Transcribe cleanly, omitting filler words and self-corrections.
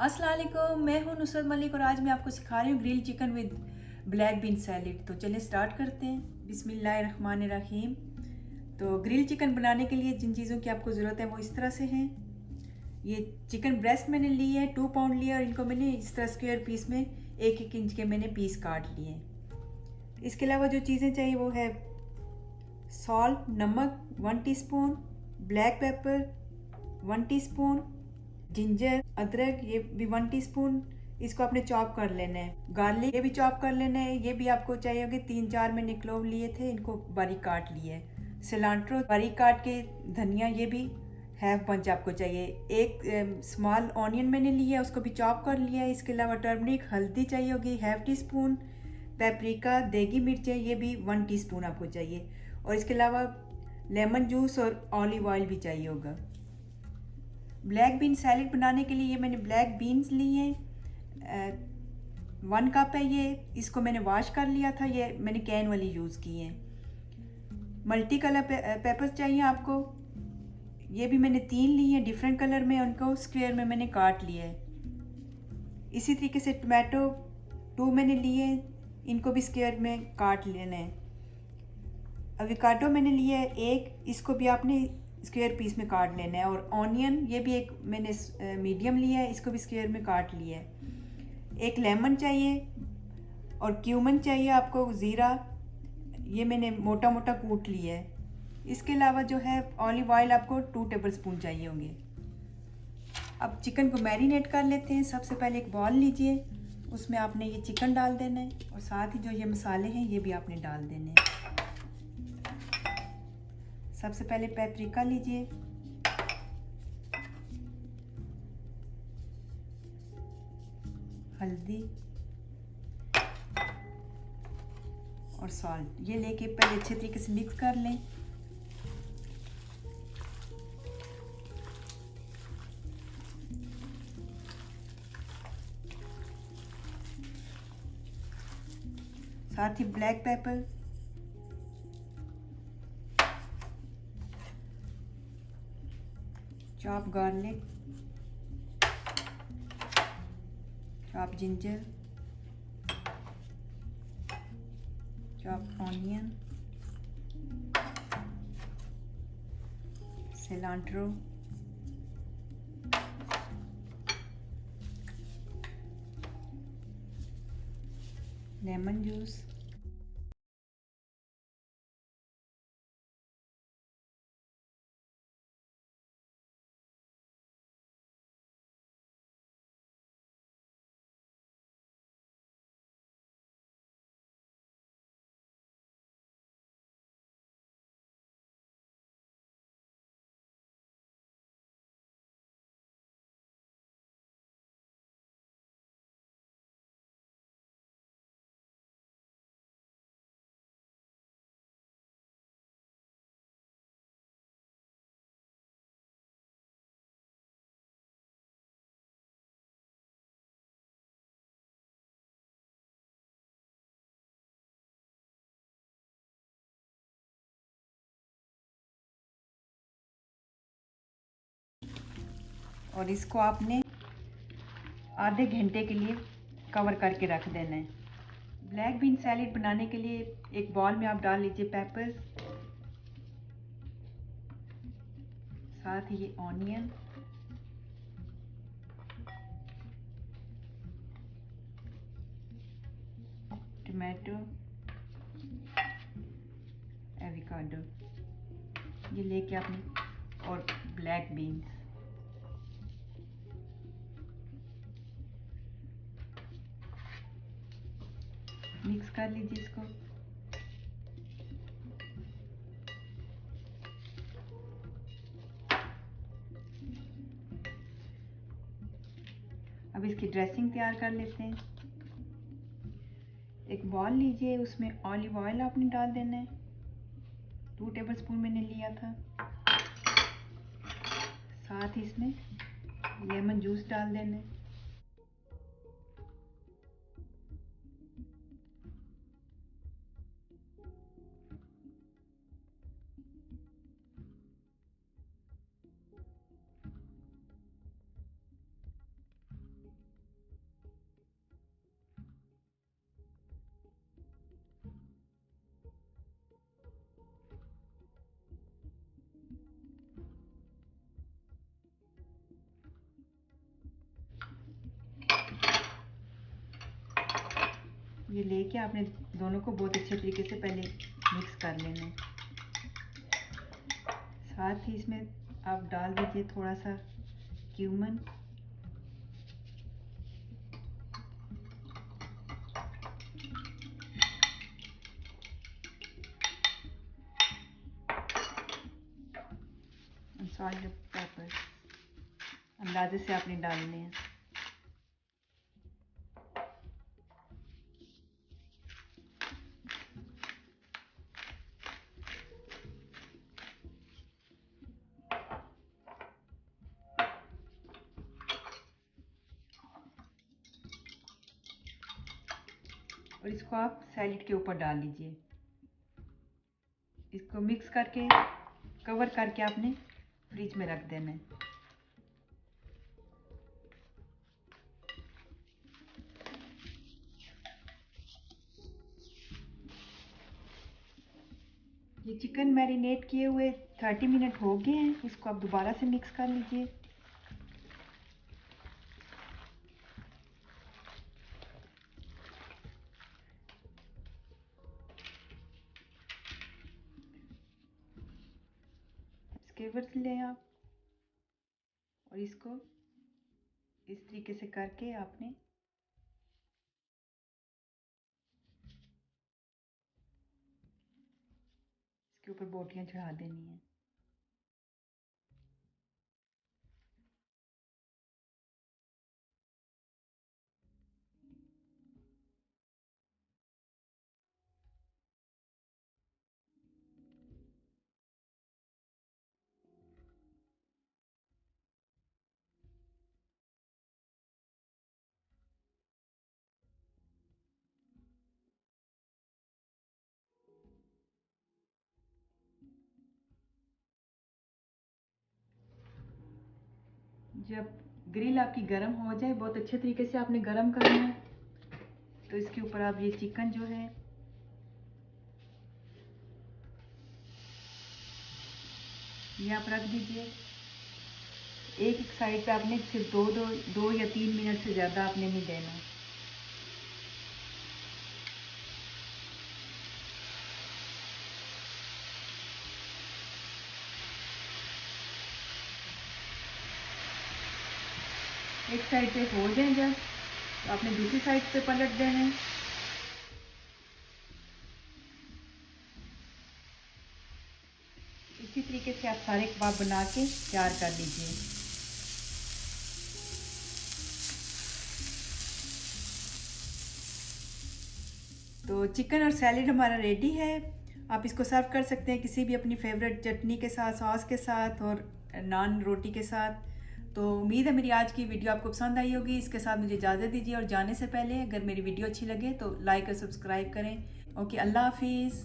अस्सलाम वालेकुम, मैं हूं नुसरत मलिक और आज मैं आपको सिखा रही हूँ grill chicken with black bean salad. तो चलिए स्टार्ट करते हैं। बिस्मिल्लाहिर्रहमानिर्रहीम। तो ग्रिल चिकन बनाने के लिए जिन चीज़ों की आपको ज़रूरत है वो इस तरह से हैं। ये चिकन ब्रेस्ट मैंने ली है, 2 पाउंड लिया और इनको मैंने इस तरह स्क्वायर पीस में 1-1 इंच के मैंने पीस काट लिए हैं। इसके अलावा जो चीज़ें चाहिए वो है सॉल्ट, नमक 1 teaspoon, black pepper 1 teaspoon, ginger अदरक ये भी 1 टीस्पून। इसको आपने चॉप कर लेना है। गार्लिक ये भी चॉप कर लेना है। ये भी आपको चाहिए होगी। 3-4 मैंने क्लोव लिए थे, इनको बारीक काट लिए है। सिलांट्रो बारीक काट के, धनिया ये भी हाफ पंच आपको चाहिए। एक स्मॉल ऑनियन मैंने लिया है, उसको भी चॉप कर लिया है। इसके अलावा टर्मरिक हल्दी चाहिए होगी 1/2 टीस्पून, पेपरिका देगी मिर्चें ये भी 1 टीस्पून आपको चाहिए। और इसके अलावा लेमन जूस और ऑलिव ऑयल भी चाहिए होगा। ब्लैक बीन सैलेड बनाने के लिए ये मैंने ब्लैक बीन्स ली हैं, 1 कप है ये। इसको मैंने वॉश कर लिया था। ये मैंने कैन वाली यूज़ की हैं। मल्टी कलर पेपर्स चाहिए आपको। ये भी मैंने 3 ली हैं डिफरेंट कलर में, उनको स्क्वायर में मैंने काट लिया है। इसी तरीके से टमाटो 2 मैंने लिए, इनको भी स्क्वायर में काट लेना है। एवोकाडो मैंने लिया है 1, इसको भी आपने स्क्वायर पीस में काट लेना है। और ऑनियन ये भी एक मैंने मीडियम लिया है, इसको भी स्क्वायर में काट लिया है। एक लेमन चाहिए और क्यूमन चाहिए आपको, ज़ीरा ये मैंने मोटा मोटा कूट लिया है। इसके अलावा जो है ऑलिव ऑयल आपको 2 टेबल स्पून चाहिए होंगे। अब चिकन को मैरिनेट कर लेते हैं। सबसे पहले एक बॉल लीजिए, उसमें आपने ये चिकन डाल देना है और साथ ही जो ये मसाले हैं ये भी आपने डाल देने हैं। सबसे पहले पेपरिका लीजिए, हल्दी और सॉल्ट ये लेके पहले अच्छे तरीके से मिक्स कर लें। साथ ही black pepper, chop garlic, chop ginger, chop onion, cilantro, lemon juice, और इसको आपने आधे घंटे के लिए कवर करके रख देना है। ब्लैक बीन सैलेड बनाने के लिए एक बॉल में आप डाल लीजिए पेपर्स, साथ ही ये ऑनियन, टमाटो, एवोकाडो ये लेके आपने, और ब्लैक बीन्स मिक्स कर लीजिए इसको। अब इसकी ड्रेसिंग तैयार कर लेते हैं। एक बॉल लीजिए, उसमें ऑलिव ऑयल आपने डाल देना है, 2 टेबल स्पून मैंने लिया था। साथ ही इसमें लेमन जूस डाल देना है। ये लेके आपने दोनों को बहुत अच्छे तरीके से पहले मिक्स कर लेना है। साथ ही इसमें आप डाल दीजिए थोड़ा सा क्यूमन, सॉल्ट पेपर अंदाजे से आपने डालने हैं। और इसको आप सैलेड के ऊपर डाल लीजिए। इसको मिक्स करके कवर करके आपने फ्रिज में रख देना है। ये चिकन मैरिनेट किए हुए 30 मिनट हो गए हैं। इसको आप दोबारा से मिक्स कर लीजिए। स्केवर लें आप और इसको इस तरीके से करके आपने इसके ऊपर बोटियां चढ़ा देनी है। जब ग्रिल आपकी गर्म हो जाए, बहुत अच्छे तरीके से आपने गर्म करना है, तो इसके ऊपर आप ये चिकन जो है ये आप रख दीजिए। एक एक साइड पे आपने सिर्फ दो या 3 मिनट से ज़्यादा आपने नहीं देना। एक साइड पे हो जाए जब, तो आपने दूसरी साइड पे पलट देना है। इसी तरीके से आप सारे कबाब बना के तैयार कर लीजिए। तो चिकन और सैलेड हमारा रेडी है। आप इसको सर्व कर सकते हैं किसी भी अपनी फेवरेट चटनी के साथ, सॉस के साथ और नान रोटी के साथ। तो उम्मीद है मेरी आज की वीडियो आपको पसंद आई होगी। इसके साथ मुझे इजाज़त दीजिए और जाने से पहले अगर मेरी वीडियो अच्छी लगे तो लाइक और सब्सक्राइब करें। ओके, अल्लाह हाफिज़।